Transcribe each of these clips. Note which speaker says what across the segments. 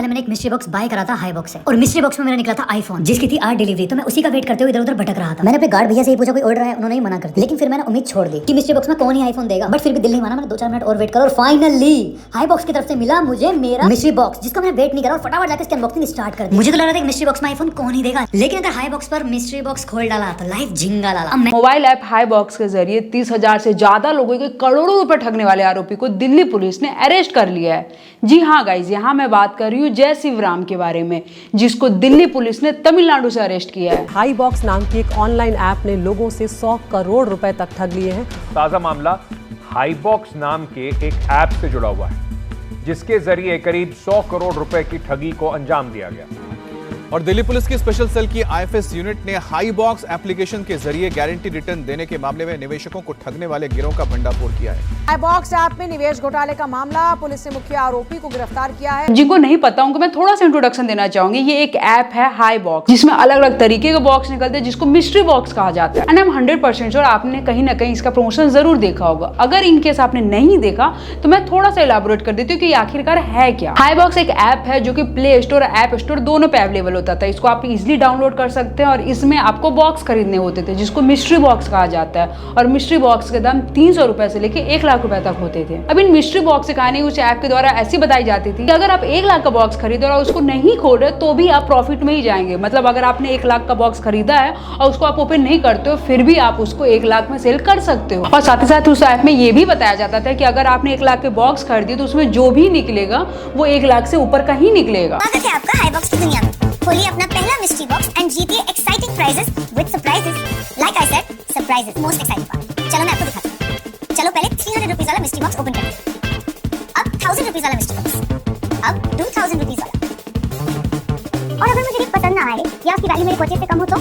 Speaker 1: पहले मैंने एक मिस्ट्री बॉक्स बाय करा था हाई बॉक्स से, और मिस्ट्री बॉक्स में मेरा निकला था आईफोन जिसकी थी 8 डिलीवरी। तो मैं उसी का वेट करते हुए इधर उधर भटक रहा था। मैंने अपने गार्ड भैया से ही पूछा कोई ऑर्डर है, उन्होंने ही मना कर दिया। लेकिन फिर मैंने उम्मीद छोड़ दी कि मिस्ट्री बॉक्स में कौन ही आईफोन देगा, बट फिर भी दिल नहीं माना। मैंने 2-4 मिनट और वेट करा और फाइनली हाई बॉक्स की तरफ से मिला मुझे मेरा मिस्ट्री बॉक्स, जिसका मैंने वेट नहीं करा और फटाफट जाकर इसकी अनबॉक्सिंग स्टार्ट कर दी। मुझे तो लग रहा था कि मिस्ट्री बॉक्स में आईफोन कौन ही देगा, लेकिन अगर हाई बॉक्स पर मिस्ट्री बॉक्स खोल डाला तो लाइफ झिंगा लाला।
Speaker 2: मोबाइल ऐप हाई बॉक्स के जरिए 30,000 से ज्यादा लोगों के करोड़ों रुपए ठगने वाले आरोपी को दिल्ली पुलिस ने अरेस्ट कर लिया है। जी हाँ गाइज, यहाँ मैं बात कर रही हूँ जय शिवराम के बारे में, जिसको दिल्ली पुलिस ने तमिलनाडु से अरेस्ट किया है।
Speaker 3: हाई बॉक्स नाम की एक ऑनलाइन ऐप ने लोगों से 100 करोड़ रुपए तक ठग लिए हैं।
Speaker 4: ताजा मामला हाई बॉक्स नाम के एक ऐप से जुड़ा हुआ है, जिसके जरिए करीब 100 करोड़ रुपए की ठगी को अंजाम दिया गया।
Speaker 5: और दिल्ली पुलिस की स्पेशल सेल की आईएफएस यूनिट ने हाई बॉक्स एप्लीकेशन के जरिए गारंटी रिटर्न देने के मामले में निवेशकों को ठगने वाले गिरोह का भंडाफोड़ किया है।
Speaker 6: हाई बॉक्स ऐप में निवेश घोटाले का मामला, पुलिस ने मुख्य आरोपी को गिरफ्तार किया है।
Speaker 2: जिनको नहीं पता उनको मैं थोड़ा सा इंट्रोडक्शन देना चाहूंगी। ये एक ऐप है हाई बॉक्स, जिसमें अलग अलग तरीके के बॉक्स निकलते हैं, जिसको मिस्ट्री बॉक्स कहा जाता है। एंड आई एम 100% श्योर आपने कहीं ना कहीं इसका प्रमोशन जरूर देखा होगा। अगर इनकेस आपने नहीं देखा तो मैं थोड़ा सा इलाबोरेट कर देती हूँ कि आखिरकार है क्या। हाई बॉक्स एक ऐप है जो कि प्ले स्टोर और ऐप स्टोर दोनों पे अवेलेबल होता था। इसको आप इजीली डाउनलोड कर सकते हैं और इसमें आपको बॉक्स खरीदने होते थे, जिसको मिस्ट्री बॉक्स कहा जाता है। और मिस्ट्री बॉक्स के दाम 300 रुपए से लेके 1 लाख रुपए तक होते थे। अब इन मिस्ट्री बॉक्स की कहानी उस ऐप के द्वारा ऐसी बताई जाती थी कि अगर आप 1 लाख का बॉक्स खरीदे और उसको नहीं खोल रहे तो भी आप प्रॉफिट में ही जाएंगे। मतलब अगर आपने 1 लाख का बॉक्स खरीदा है और उसको आप ओपन नहीं करते हो, फिर भी आप उसको 1 लाख में सेल कर सकते हो। और साथ ही साथ उस ऐप में ये भी बताया जाता था कि अगर आपने 1 लाख के बॉक्स खरीदी तो उसमें जो भी निकलेगा वो 1 लाख से ऊपर का ही निकलेगा।
Speaker 7: स्वागत है आपका हाई बॉक्स की दुनिया में। खोलिए अपना पहला मिस्ट्री बॉक्स एंड जीतिए exciting prizes with surprises. Like I said, surprises most exciting part. चलो मैं आपको दिखाती हूँ। चलो पहले 300 रुपीस वाला मिस्ट्री बॉक्स ओपन करते हैं। अब 1000 रुपीस वाला मिस्ट्री बॉक्स, अब 2000 रुपीस वाला। और अगर मुझे पसंद ना आए या उसकी वैल्यू मेरे परचेज से कम हो तो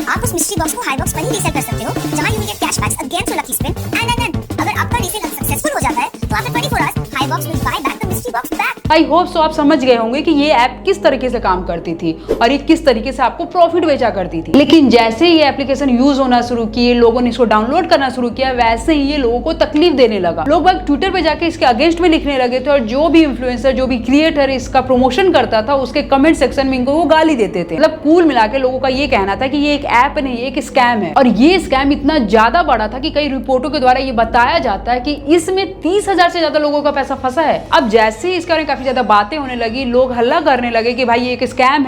Speaker 7: आप उस मिस्ट्री बॉक्स को हाई बॉक्स पर ही रीसेल कर सकते हो, जहां you will get cashbacks again through lucky spin. And अगर आपका रीसेल सक्सेसफुल हो जाता है तो after 24 hours high box will buy back the mystery box back.
Speaker 2: I hope so आप समझ गए होंगे कि ये ऐप किस तरीके से काम करती थी और ये किस तरीके से आपको प्रॉफिट बेचा करती थी। लेकिन जैसे ये एप्लीकेशन यूज होना शुरू किए, लोगों ने इसको डाउनलोड करना शुरू किया, वैसे ही ये लोगों को तकलीफ देने लगा। लोग बाग ट्विटर पे जाके इसके अगेंस्ट में लिखने लगे थे और जो भी इन्फ्लुएंसर, जो भी क्रिएटर इसका प्रमोशन करता था, उसके कमेंट सेक्शन में इनको वो गाली देते थे। मतलब कुल मिला के लोगों का ये कहना था कि ये एक ऐप नहीं, एक स्कैम है। और ये स्कैम इतना ज्यादा बड़ा था कि कई रिपोर्टों के द्वारा ये बताया जाता है कि इसमें 30,000 से ज्यादा लोगों का पैसा फंसा है। अब जैसे ही इसके बारे में काफी ज्यादा बातें होने लगी, लोग हल्ला करने लगे कि भाई ये एक स्कैम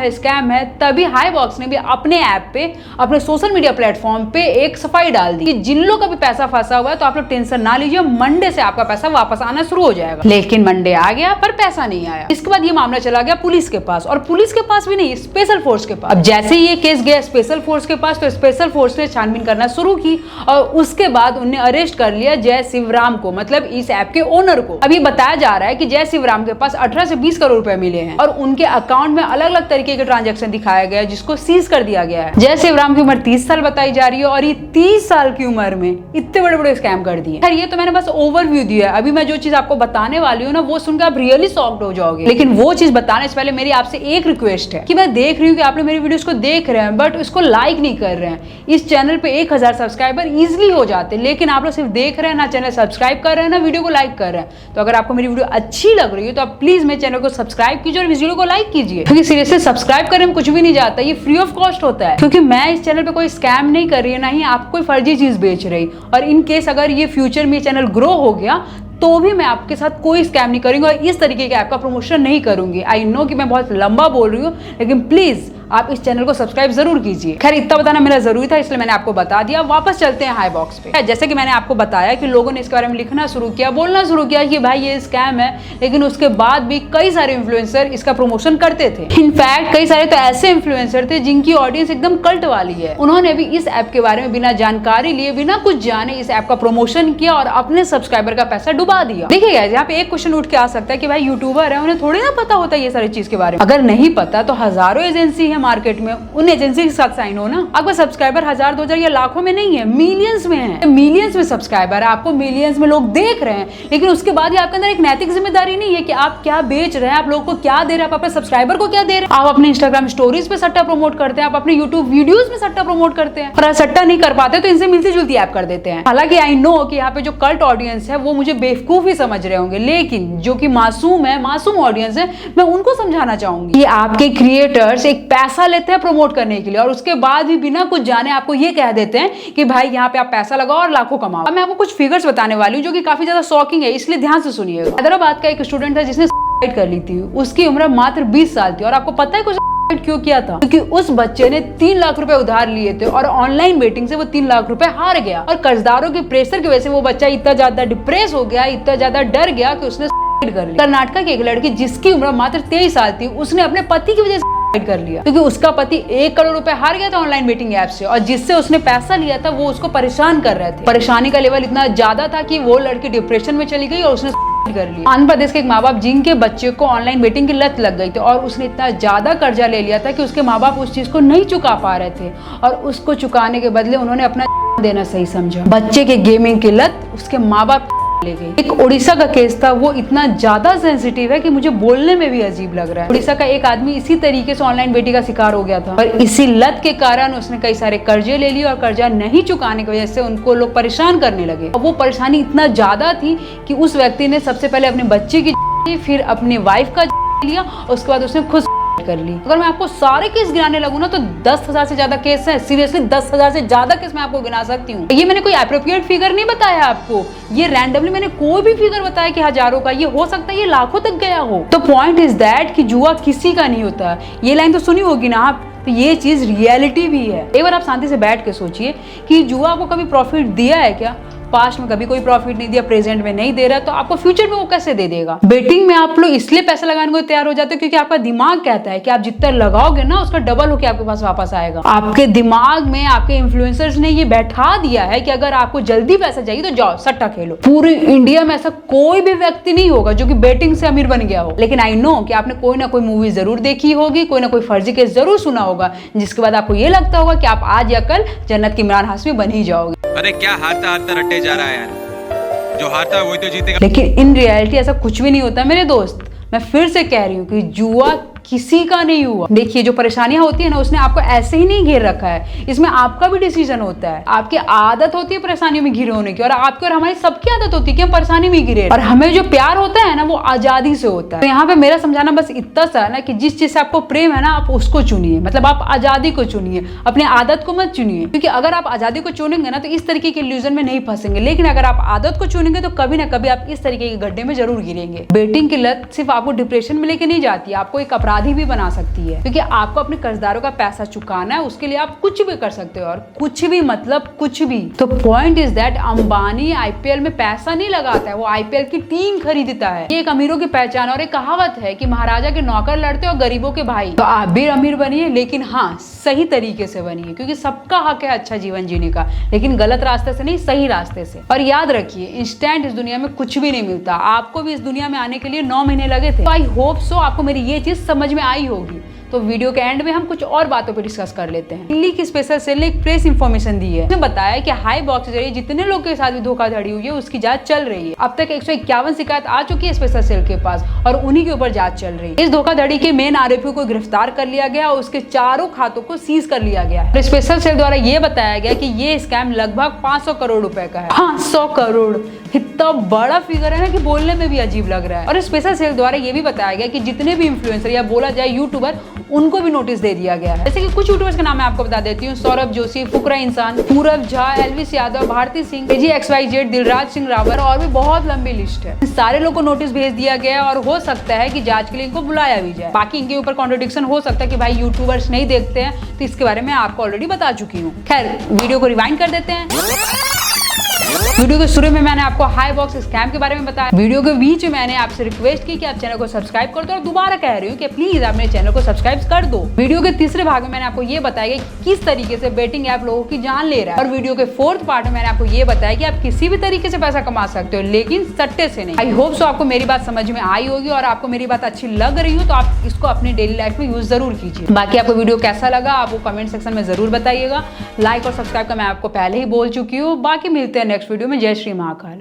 Speaker 2: है, तभी हाई बॉक्स ने भी अपने ऐप पे, अपने सोशल मीडिया प्लेटफॉर्म पे एक सफाई डाल दी कि जिन लोग का भी पैसा फंसा हुआ है तो आप लोग टेंशन ना लीजिए, मंडे से आपका पैसा वापस आना शुरू हो जाएगा। लेकिन मंडे आ गया पर पैसा नहीं आया। इसके बाद ये मामला चला गया पुलिस के पास, और पुलिस के पास भी नहीं, स्पेशल फोर्स के पास। अब जैसे ही ये केस गया स्पेशल फोर्स के पास तो स्पेशल फोर्स ने छानबीन करना शुरू की और उसके बाद उन्हें अरेस्ट कर लिया जय शिवराम को, मतलब इस ऐप के ओनर को। अभी बताया जा रहा है कि जय शिवराम के पास 18 से 20 करोड़ रुपए मिले हैं और उनके अकाउंट में अलग अलग तरीके के ट्रांजैक्शन दिखाया गया है, जिसको सीज कर दिया गया है। जय शिवराम की उम्र 30 साल बताई जा रही है और ये 30 साल की उम्र में इतने बड़े बड़े स्कैम कर दिए। खैर ये तो मैंने बस ओवरव्यू दिया है। अभी मैं जो चीज आपको बताने वाली हूँ ना, वो सुनकर आप रियली शॉक्ड हो जाओगे। लेकिन वो चीज बताने से पहले मेरी आपसे एक रिक्वेस्ट है कि मैं देख रही हूँ कि आप लोग मेरी वीडियोस को देख रहे हैं बट इसको लाइक नहीं कर रहे हैं। इस चैनल पे 1000 सब्सक्राइबर इजिली हो जाते, लेकिन आप लोग सिर्फ देख रहे हैं, ना चैनल सब्सक्राइब कर रहे हैं, ना वीडियो को लाइक कर रहे हैं। तो अगर आपको मेरी वीडियो अच्छी लग रही है तो आप प्लीज मेरे चैनल को सब्सक्राइब कीजिए और वीडियो को लाइक कीजिए, क्योंकि सीरियसली सब्सक्राइब करने में कुछ भी नहीं जाता, ये फ्री ऑफ कॉस्ट होता है। क्योंकि मैं इस चैनल पे कोई स्कैम नहीं कर रही है, ना ही आपको कोई फर्जी चीज बेच रही। और इन केस अगर ये फ्यूचर में चैनल ग्रो हो गया तो भी मैं आपके साथ कोई स्कैम नहीं करूंगी और इस तरीके के ऐप का प्रमोशन नहीं करूंगी। आई नो कि मैं बहुत लंबा बोल रही हूँ, लेकिन प्लीज आप इस चैनल को सब्सक्राइब जरूर कीजिए। खैर इतना बताना मेरा जरूरी था, इसलिए मैंने आपको बता दिया। वापस चलते हैं हाई बॉक्स पे। जैसे कि मैंने आपको बताया कि लोगों ने इसके बारे में लिखना शुरू किया, बोलना शुरू किया कि भाई ये स्कैम है, लेकिन उसके बाद भी कई सारे इन्फ्लुएंसर इसका प्रमोशन करते थे। इनफैक्ट कई सारे तो ऐसे इन्फ्लुएंसर थे जिनकी ऑडियंस एकदम कल्ट वाली है। उन्होंने भी इस ऐप के बारे में बिना जानकारी लिए, बिना कुछ जाने इस ऐप का प्रमोशन किया और अपने सब्सक्राइबर का पैसा डुबा दिया। देखिए गाइस, यहाँ पे एक क्वेश्चन उठ के आ सकता है कि भाई यूट्यूबर है, उन्हें थोड़ी ना पता होता है ये सारी चीज के बारे में। अगर नहीं पता तो हजारों एजेंसी है मार्केट में, उन एजेंसी के साथ साइन हो ना। आपका सब्सक्राइबर 1000, 2000 या लाखों में नहीं है, मिलियंस में है। मिलियंस में सब्सक्राइबर है, आपको मिलियंस में लोग देख रहे हैं, लेकिन उसके बाद ही आपके अंदर एक नैतिक जिम्मेदारी नहीं है कि आप क्या बेच रहे हैं, आप लोगों को क्या दे रहे हैं, आप अपने सब्सक्राइबर को क्या दे रहे हैं। आप अपने इंस्टाग्राम स्टोरीज पे सट्टा प्रमोट करते हैं, आप अपने यूट्यूब वीडियोस में सट्टा प्रमोट करते हैं, और सट्टा नहीं कर पाते तो इनसे मिलती जुलती ऐप कर देते हैं। हालांकि आई नो कि यहाँ पे जो कल्ट ऑडियंस है वो मुझे बेवकूफ ही समझ रहे होंगे, लेकिन जो कि मासूम है, मासूम ऑडियंस है, मैं उनको समझाना चाहूंगी कि आपके क्रिएटर्स एक पैसा लेते हैं प्रमोट करने के लिए, और उसके बाद भी बिना कुछ जाने आपको ये कह देते हैं कि भाई यहाँ पे आप पैसा लगाओ और लाखों कमाओ। अब मैं आपको कुछ फिगर्स बताने वाली हूँ जो कि काफी ज्यादा शॉकिंग है, इसलिए ध्यान से सुनिएगा। हैदराबाद का एक स्टूडेंट था जिसने सुसाइड कर ली थी, उसकी उम्र मात्र 20 साल थी, और आपको पता है कुछ क्यों किया था? क्योंकि उस बच्चे ने 3 लाख रुपए उधार लिए थे और ऑनलाइन बेटिंग से वो 3 लाख रुपए हार गया, और कर्जदारों के प्रेशर की वजह से वो बच्चा इतना ज्यादा डिप्रेस हो गया, इतना ज्यादा डर गया कि उसने सुसाइड कर लिया। कर्नाटक की एक लड़की जिसकी उम्र मात्र 23 साल थी, उसने अपने पति की वजह से सुसाइड कर लिया, क्योंकि उसका पति 1 करोड़ रुपए हार गया था ऑनलाइन बेटिंग ऐप से, और जिससे उसने पैसा लिया था वो उसको परेशान कर रहे थे। परेशानी का लेवल इतना ज्यादा था कि वो लड़की डिप्रेशन में चली गई और उसने कर लिया। आंध्र प्रदेश के एक माँ बाप जिनके बच्चे को ऑनलाइन बेटिंग की लत लग गई थी, और उसने इतना ज्यादा कर्जा ले लिया था कि उसके माँ बाप उस चीज को नहीं चुका पा रहे थे, और उसको चुकाने के बदले उन्होंने अपना देना सही समझा। बच्चे के गेमिंग की लत उसके माँ बाप ले गई। एक उड़ीसा का केस था, वो इतना ज्यादा सेंसिटिव है कि मुझे बोलने में भी अजीब लग रहा है। उड़ीसा का एक आदमी इसी तरीके से ऑनलाइन बेटिंग का शिकार हो गया था, और इसी लत के कारण उसने कई सारे कर्जे ले लिए, और कर्जा नहीं चुकाने की वजह से उनको लोग परेशान करने लगे। और वो परेशानी इतना ज्यादा थी कि उस व्यक्ति ने सबसे पहले अपने बच्चे की, फिर अपनी वाइफ का लिया, उसके बाद उसने खुद कर ली। अगर मैं आपको सारे केस गिनाने लगूं ना तो 10,000 से ज्यादा केस है। सीरियसली 10,000 से ज्यादा केस मैं आपको गिना सकती हूँ। ये मैंने कोई एप्रोप्रिएट फिगर नहीं बताया आपको, ये रैंडमली मैंने कोई भी फिगर बताया कि हजारों का, ये हो सकता है ये लाखों तक गया हो। तो पॉइंट इज दैट कि जुआ किसी का नहीं होता। ये लाइन तो सुनी होगी ना आप, तो ये चीज रियलिटी भी है। एक बार आप शांति से बैठ के सोचिए कि जुआ को कभी प्रॉफिट दिया है क्या? पास्ट में कभी कोई प्रॉफिट नहीं दिया, प्रेजेंट में नहीं दे रहा, तो आपको फ्यूचर में वो कैसे दे देगा? बेटिंग में आप लोग इसलिए पैसा लगाने को तैयार हो जाते हो क्योंकि आपका दिमाग कहता है कि आप जितना लगाओगे ना उसका डबल होकर आपके पास वापस आएगा। आपके दिमाग में आपके इन्फ्लुएंसर्स ने ये बैठा दिया है कि अगर आपको जल्दी पैसा चाहिए तो जाओ सट्टा खेलो। पूरे इंडिया में ऐसा कोई भी व्यक्ति नहीं होगा जो कि बेटिंग से अमीर बन गया हो, लेकिन आई नो कि आपने कोई ना कोई मूवी जरूर देखी होगी, कोई ना कोई फर्जी केस जरूर सुना होगा, जिसके बाद आपको ये लगता होगा कि आप आज या कल जन्नत की इमरान हाशमी बन ही जाओगे।
Speaker 8: अरे क्या हारता हारता रट्टे जा रहा है यार, जो हारता है वही तो जीतेगा।
Speaker 2: लेकिन इन रियलिटी ऐसा कुछ भी नहीं होता मेरे दोस्त। मैं फिर से कह रही हूँ कि जुआ किसी का नहीं हुआ। देखिए जो परेशानियां होती है ना, उसने आपको ऐसे ही नहीं घेर रखा है, इसमें आपका भी डिसीजन होता है। आपकी आदत होती है परेशानियों में घिरे होने की, और आपकी और हमारी सबकी आदत होती है कि हम परेशानी में घिरे। और हमें जो प्यार होता है ना वो आजादी से होता है। तो यहाँ पे मेरा समझाना बस इतना सा ना कि जिस चीज से आपको प्रेम है ना आप उसको चुनिए, मतलब आप आजादी को चुनिए, अपनी आदत को मत चुनिए। क्योंकि अगर आप आजादी को चुनेंगे ना तो इस तरीके के इल्यूजन में नहीं फंसेंगे, लेकिन अगर आप आदत को चुनेंगे तो कभी ना कभी आप इस तरीके के गड्ढे में जरूर गिरेंगे। बेटिंग की लत सिर्फ आपको डिप्रेशन में लेके नहीं जाती, आपको एक अपराधी भी बना सकती है, क्योंकि आपको अपने कर्जदारों का पैसा चुकाना है, उसके लिए आप कुछ भी कर सकते हो, और कुछ भी मतलब कुछ भी। तो point is that Ambani IPL में पैसा नहीं लगाता है, वो आईपीएल की टीम खरीदता है। ये एक अमीरों की पहचान, और एक कहावत है कि महाराजा के नौकर लड़ते और गरीबों के भाई। तो आप भी अमीर बनिए, लेकिन हाँ सही तरीके से बनिए, क्योंकि सबका हक है अच्छा जीवन जीने का, लेकिन गलत रास्ते से नहीं, सही रास्ते से। और याद रखिए इंस्टेंट इस दुनिया में कुछ भी नहीं मिलता। आपको भी इस दुनिया में आने के लिए 9 महीने लगे थे। तो आई होप सो आपको मेरी ये चीज समझ में आई होगी। तो वीडियो के एंड में हम कुछ और बातों पर डिस्कस कर लेते हैं। दिल्ली की स्पेशल सेल ने एक प्रेस इंफॉर्मेशन दी है, उसने बताया कि हाई बॉक्स के जरिए जितने लोग के साथ भी धोखाधड़ी हुई है उसकी जांच चल रही है। अब तक 151 शिकायत आ चुकी है स्पेशल सेल के पास, और उन्हीं के ऊपर जांच चल रही है। इस धोखाधड़ी के मेन आरोपी को गिरफ्तार कर लिया गया और उसके 4 खातों को सीज कर लिया गया है। स्पेशल सेल द्वारा ये बताया गया कि ये स्कैम लगभग 500 करोड़ रुपए का है। 500 करोड़ इतना बड़ा फिगर है ना कि बोलने में भी अजीब लग रहा है। और स्पेशल सेल द्वारा ये भी बताया गया कि जितने भी इन्फ्लुएंसर या बोला जाए यूट्यूबर, उनको भी नोटिस दे दिया गया है। जैसे कि कुछ यूट्यूबर्स का नाम मैं आपको बता देती हूँ, सौरभ जोशी, फुकरा इंसान, पूरब झा, एलविस यादव, भारती सिंह, KGXYZ, दिलराज सिंह रावत, और भी बहुत लंबी लिस्ट है। सारे लोगों को नोटिस भेज दिया गया और हो सकता है कि जांच के लिए इनको बुलाया भी जाए। बाकी इनके ऊपर कॉन्ट्रडिक्शन हो सकता है कि भाई यूट्यूबर्स नहीं देखते हैं, तो इसके बारे में आपको ऑलरेडी बता चुकी हूँ। खैर वीडियो को रिवाइंड कर देते हैं। वीडियो के शुरू में मैंने आपको हाई बॉक्स स्कैम के बारे में बताया। वीडियो के बीच में मैंने आपसे रिक्वेस्ट की कि आप चैनल को सब्सक्राइब कर दो, और दोबारा कह रही हूँ कि प्लीज आप मेरे चैनल को सब्सक्राइब कर दो। वीडियो के तीसरे भाग में मैंने आपको ये बताया कि किस तरीके से बेटिंग ऐप लोगों की जान ले रहा है, और वीडियो के फोर्थ पार्ट में मैंने आपको ये बताया कि आप किसी भी तरीके से पैसा कमा सकते हो, लेकिन सट्टे से नहीं। आई होप सो आपको मेरी बात समझ में आई होगी, और आपको मेरी बात अच्छी लग रही हो तो आप इसको अपनी डेली लाइफ में यूज जरूर कीजिए। बाकी आपको वीडियो कैसा लगा आपको कमेंट सेक्शन में जरूर बताइएगा। लाइक और सब्सक्राइब का मैं आपको पहले ही बोल चुकी हूँ। बाकी मिलते हैं नेक्स्ट वीडियो में। जय श्री महाकाल।